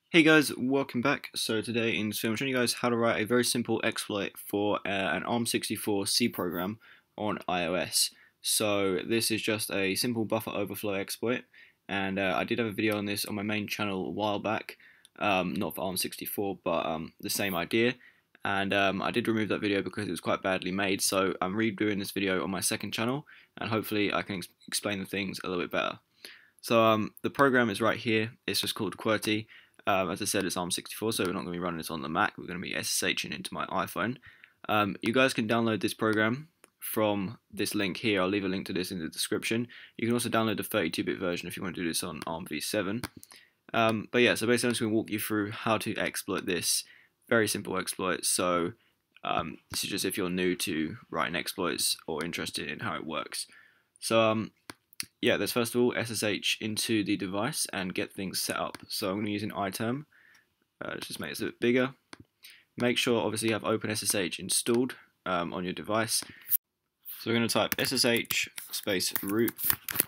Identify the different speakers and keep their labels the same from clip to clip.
Speaker 1: Hey guys, welcome back. So today in this film, I'm showing you guys how to write a very simple exploit for an ARM64 C program on iOS. So this is just a simple buffer overflow exploit, and I did have a video on this on my main channel a while back, not for ARM64, but the same idea. And I did remove that video because it was quite badly made, so I'm redoing this video on my second channel, and hopefully I can explain the things a little bit better. So the program is right here. It's just called QWERTY. As I said, it's ARM64, so we're not going to be running this on the Mac. We're going to be SSHing into my iPhone. You guys can download this program from this link here. I'll leave a link to this in the description. You can also download the 32-bit version if you want to do this on ARMv7. But yeah, so basically I'm just going to walk you through how to exploit this very simple exploit. So this is just if you're new to writing exploits or interested in how it works. So yeah, let's first of all SSH into the device and get things set up. So I'm going to use an iTerm. Let's just make this a bit bigger. Make sure obviously you have OpenSSH installed on your device. So we're going to type SSH space root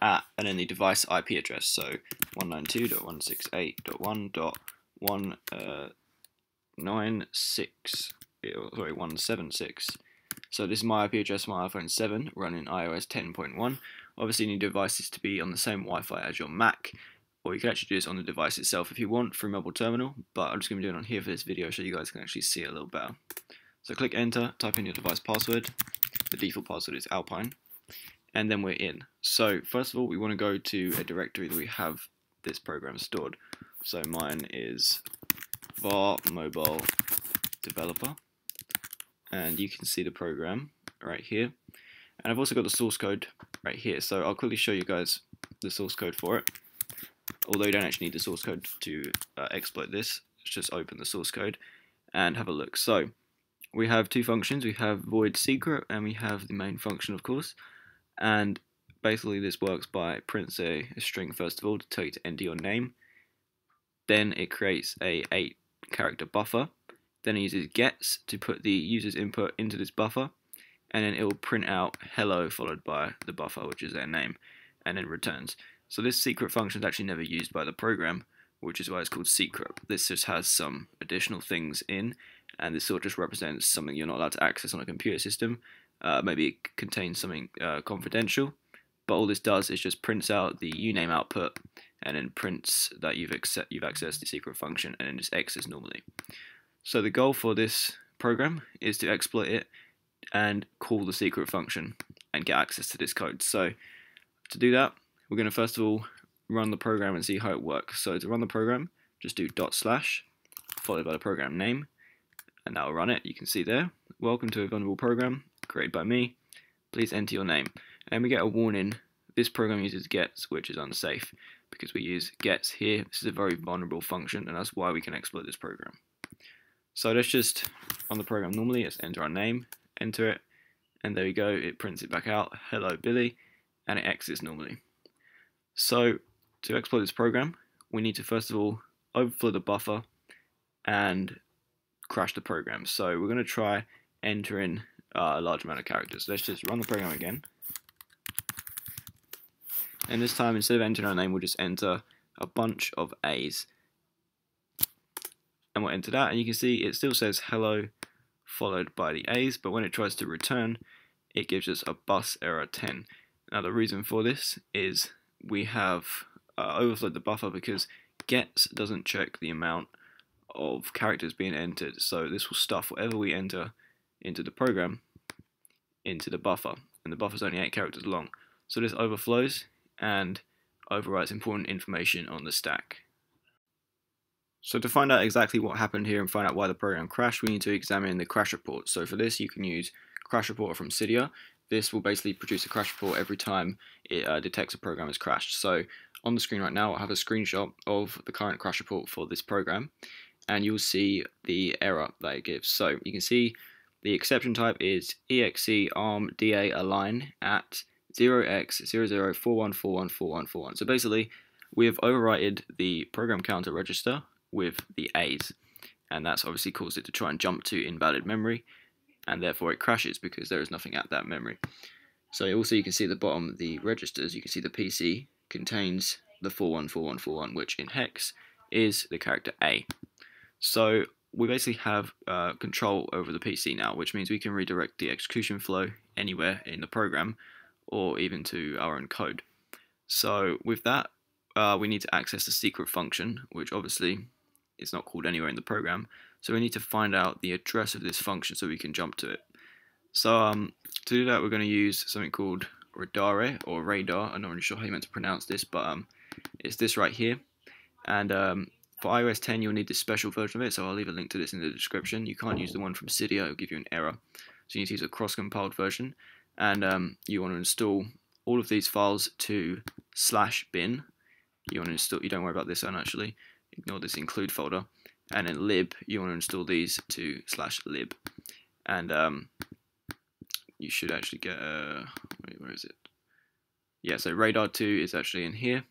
Speaker 1: at and then the device IP address. So 192.168.1.176. So this is my IP address for my iPhone 7 running iOS 10.1. Obviously you need devices to be on the same Wi-Fi as your Mac, or you can actually do this on the device itself if you want through mobile terminal, but I'm just going to be doing it on here for this video so you guys can actually see it a little better. So click enter, type in your device password. The default password is Alpine, and then we're in. So first of all we want to go to a directory that we have this program stored. So mine is var mobile developer, and you can see the program right here. And I've also got the source code right here, so I'll quickly show you guys the source code for it. Although you don't actually need the source code to exploit this, let's just open the source code and have a look. So we have two functions. We have void secret and we have the main function, of course. And basically this works by prints a string first of all to tell you to enter your name. Then it creates a 8-character buffer. Then it uses gets to put the user's input into this buffer, and then it will print out hello followed by the buffer, which is their name, and then returns. So this secret function is actually never used by the program, which is why it's called secret. This just has some additional things in, and this sort of just represents something you're not allowed to access on a computer system. Maybe it contains something confidential, but all this does is just prints out the uname output, and then prints that you've accessed the secret function, and then just exits normally. So the goal for this program is to exploit it and call the secret function and get access to this code. So to do that, we're going to first of all run the program and see how it works. So to run the program, just do // followed by the program name, and that will run it. You can see there, welcome to a vulnerable program created by me. Please enter your name. And we get a warning, this program uses gets, which is unsafe because we use gets here. This is a very vulnerable function, and that's why we can exploit this program. So let's just run the program normally. Let's enter our name, enter it, and there we go, it prints it back out, hello Billy, and it exits normally. So to exploit this program, we need to first of all overflow the buffer and crash the program. So we're going to try entering a large amount of characters. Let's just run the program again, and this time instead of entering our name, we'll just enter a bunch of A's, and we'll enter that, and you can see it still says hello followed by the A's, but when it tries to return, it gives us a bus error 10. Now the reason for this is we have overflowed the buffer because gets doesn't check the amount of characters being entered, so this will stuff whatever we enter into the program into the buffer, and the buffer is only 8 characters long. So this overflows and overwrites important information on the stack. So to find out exactly what happened here and find out why the program crashed, we need to examine the crash report. So for this you can use crash report from Cydia. This will basically produce a crash report every time it detects a program has crashed. So on the screen right now I have a screenshot of the current crash report for this program, and you'll see the error that it gives. So you can see the exception type is exe arm da align at 0x0041414141. So basically we have overwritten the program counter register with the A's, and that's obviously caused it to try and jump to invalid memory, and therefore it crashes because there is nothing at that memory. So also you can see at the bottom the registers, you can see the PC contains the 414141, which in hex is the character A. So we basically have control over the PC now, which means we can redirect the execution flow anywhere in the program or even to our own code. So with that, we need to access the secret function, which obviously is not called anywhere in the program. So we need to find out the address of this function so we can jump to it. So to do that, we're going to use something called radare or radar. I'm not really sure how you meant to pronounce this, but it's this right here. And for iOS 10, you'll need this special version of it, so I'll leave a link to this in the description. You can't use the one from Cydia, it'll give you an error. So you need to use a cross-compiled version, and you want to install all of these files to /bin. You want to install, you don't worry about this one actually, ignore this include folder, and then lib, you want to install these to /lib. And you should actually get wait, where is it? Yeah, so radar 2 is actually in here.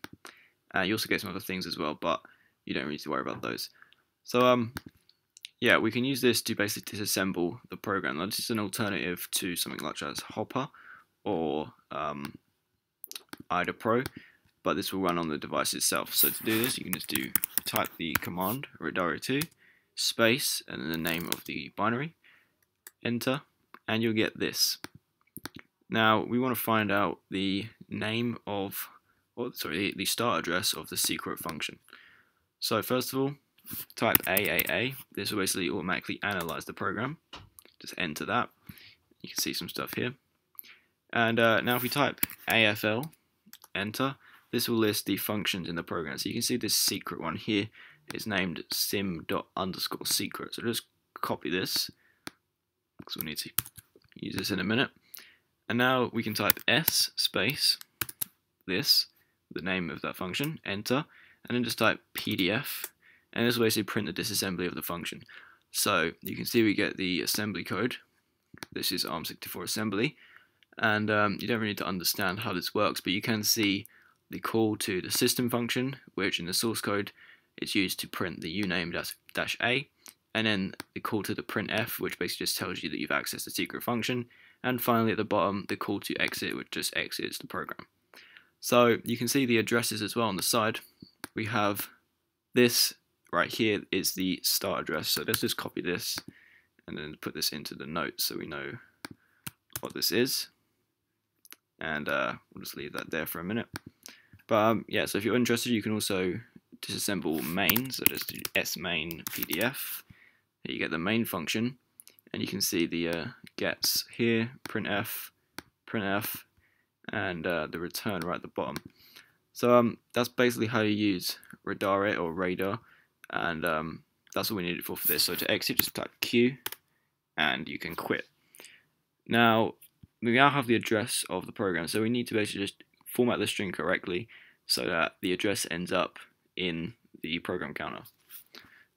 Speaker 1: You also get some other things as well, but you don't really need to worry about those. So yeah, we can use this to basically disassemble the program. Now, this is an alternative to something like as Hopper or IDA Pro, but this will run on the device itself. So to do this, you can just type the command radar2 space and then the name of the binary, enter, and you'll get this. Now we want to find out the name of, the start address of the secret function. So first of all, type AAA. This will basically automatically analyze the program. Just enter that. You can see some stuff here. And now if we type AFL, enter, this will list the functions in the program. So you can see this secret one here is named sim._secret. So just copy this, because we'll need to use this in a minute. And now we can type S space this, the name of that function, enter, and then just type PDF, and this will basically print the disassembly of the function. So you can see we get the assembly code. This is ARM64 assembly, and you don't really need to understand how this works, but you can see the call to the system function, which in the source code is used to print the uname -a, and then the call to the printf, which basically just tells you that you've accessed the secret function, and finally at the bottom the call to exit, which just exits the program. So you can see the addresses as well on the side. We have this right here is the start address, so let's just copy this and then put this into the notes so we know what this is, and we'll just leave that there for a minute. But yeah, so if you're interested, you can also disassemble main, so just do smain pdf. Here you get the main function, and you can see the gets here, printf, and the return right at the bottom. So that's basically how you use radare or radar, and that's what we need it for this. So to exit, just type Q, and you can quit. Now we now have the address of the program, so we need to basically just format the string correctly so that the address ends up in the program counter.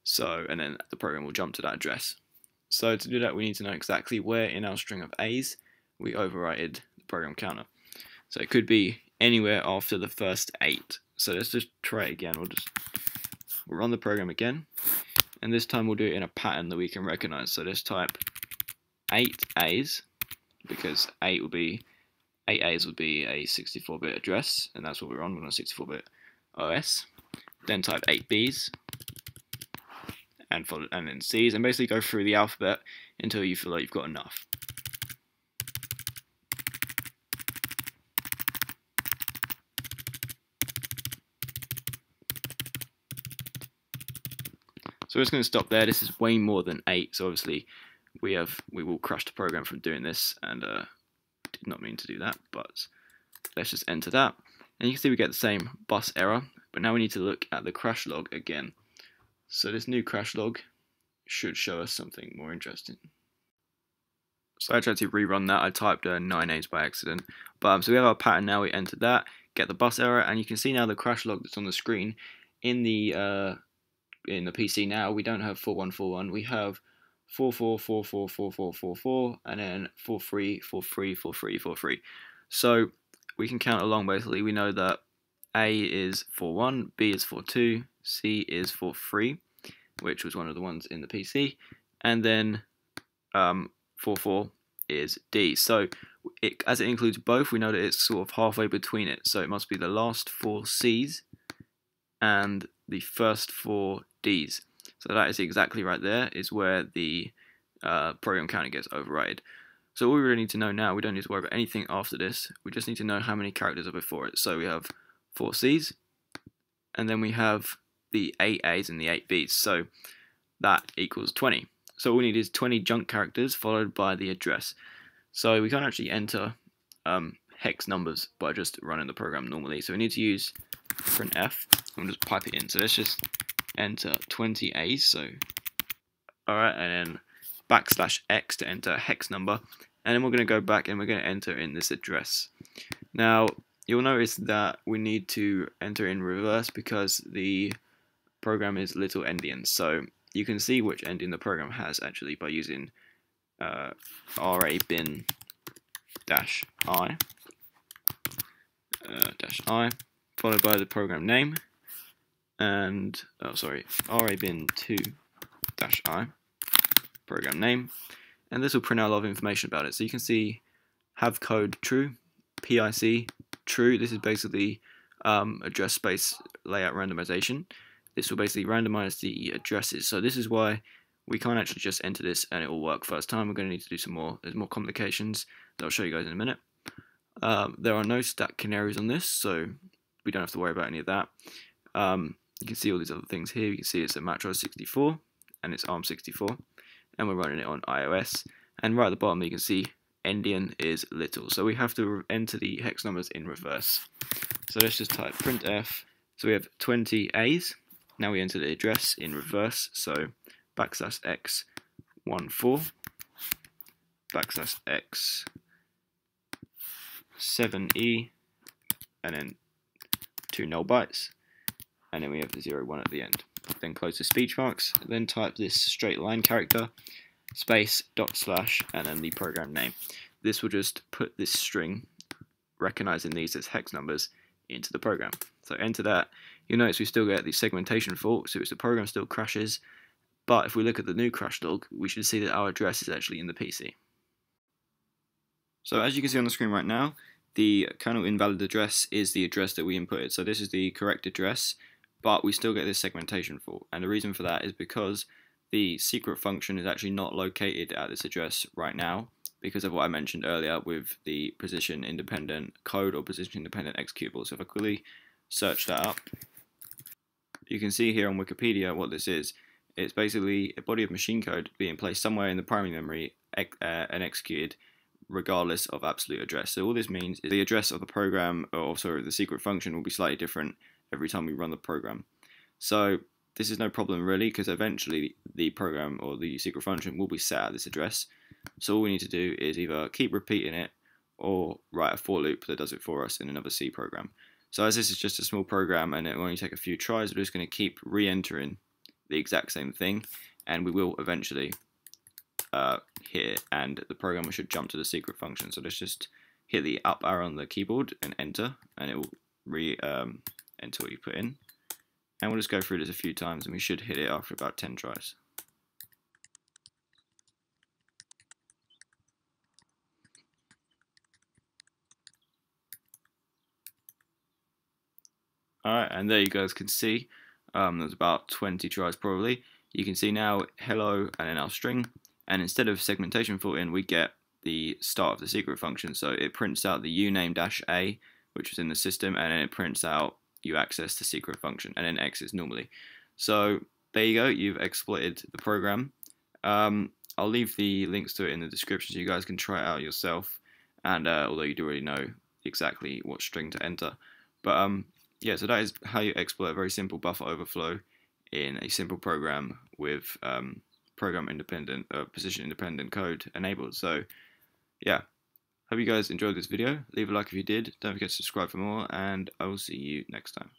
Speaker 1: So, and then the program will jump to that address. So to do that, we need to know exactly where in our string of A's we overwrited the program counter. So it could be anywhere after the first 8. So let's just try it again. We'll run the program again, and this time we'll do it in a pattern that we can recognize. So let's type 8 A's, because 8 A's would be a 64-bit address, and that's what we're on. We're on a 64-bit OS. Then type 8 B's, and then C's, and basically go through the alphabet until you feel like you've got enough. So we're just going to stop there. This is way more than 8, so obviously we will crash the program from doing this, and did not mean to do that, but let's just enter that. And you can see we get the same bus error, but now we need to look at the crash log again. So this new crash log should show us something more interesting. So I tried to rerun that. I typed 9 A's by accident. But so we have our pattern now. We entered that, get the bus error, and you can see now the crash log that's on the screen in the PC now. We don't have 4141. We have 44444444, and then 43434343. So we can count along. Basically, we know that A is 41, B is 42, C is 43, which was one of the ones in the PC, and then 44 is D. So as it includes both, we know that it's sort of halfway between it. So it must be the last 4 C's and the first 4 Ds. So that is exactly right there, is where the program counter gets overridden. So all we really need to know now, we don't need to worry about anything after this, we just need to know how many characters are before it. So we have 4 Cs, and then we have the 8 A's and the 8 B's, so that equals 20. So all we need is 20 junk characters followed by the address. So we can't actually enter hex numbers by just running the program normally, so we need to use printf and just pipe it in. So let's just enter 20 A's, so alright, and then \x to enter a hex number, and then we're going to go back and we're going to enter in this address. Now you'll notice that we need to enter in reverse because the program is little endians, so you can see which ending the program has actually by using rabin -i -i followed by the program name, and rabin2-i program name, and this will print out a lot of information about it. So you can see have code true, PIC true. This is basically address space layout randomization. This will basically randomize the addresses. So this is why we can't actually just enter this and it will work first time. We're going to need to do some more. There's more complications that I'll show you guys in a minute. There are no stack canaries on this, so we don't have to worry about any of that. You can see all these other things here. You can see it's a Matro64 and it's ARM64, and we're running it on iOS. And right at the bottom you can see endian is little, so we have to enter the hex numbers in reverse. So let's just type printf. So we have 20 A's. Now we enter the address in reverse, so \x 14 \x 7e, and then 2 null bytes, and then we have the 0, 1 at the end. Then close the speech marks, then type this straight line character, space, // and then the program name. This will just put this string, recognizing these as hex numbers, into the program. So enter that. You'll notice we still get the segmentation fault, so the program still crashes, but if we look at the new crash log, we should see that our address is actually in the PC. So as you can see on the screen right now, the kernel invalid address is the address that we inputted. So this is the correct address, but we still get this segmentation fault. And the reason for that is because the secret function is actually not located at this address right now, because of what I mentioned earlier with the position independent code or position independent executable. So if I quickly search that up, you can see here on Wikipedia what this is. It's basically a body of machine code being placed somewhere in the primary memory and executed regardless of absolute address. So all this means is the address of the program, or sorry, the secret function will be slightly different every time we run the program. So this is no problem really, because eventually the program or the secret function will be set at this address. So all we need to do is either keep repeating it or write a for loop that does it for us in another C program. So as this is just a small program and it will only take a few tries, we're just going to keep re-entering the exact same thing, and we will eventually hit it, and the program should jump to the secret function. So let's just hit the up arrow on the keyboard and enter, and it will enter what you put in. And we'll just go through this a few times, and we should hit it after about 10 tries. Alright, and there you guys can see, there's about 20 tries probably. You can see now hello and then our string, and instead of segmentation fault in, we get the start of the secret function. So it prints out the uname-a, which was in the system, and then it prints out you access the secret function, and then exits normally. So there you go, you've exploited the program. I'll leave the links to it in the description so you guys can try it out yourself, and although you do already know exactly what string to enter. But yeah, so that is how you exploit a very simple buffer overflow in a simple program with program independent, position independent code enabled. So yeah, hope you guys enjoyed this video. Leave a like if you did. Don't forget to subscribe for more, and I will see you next time.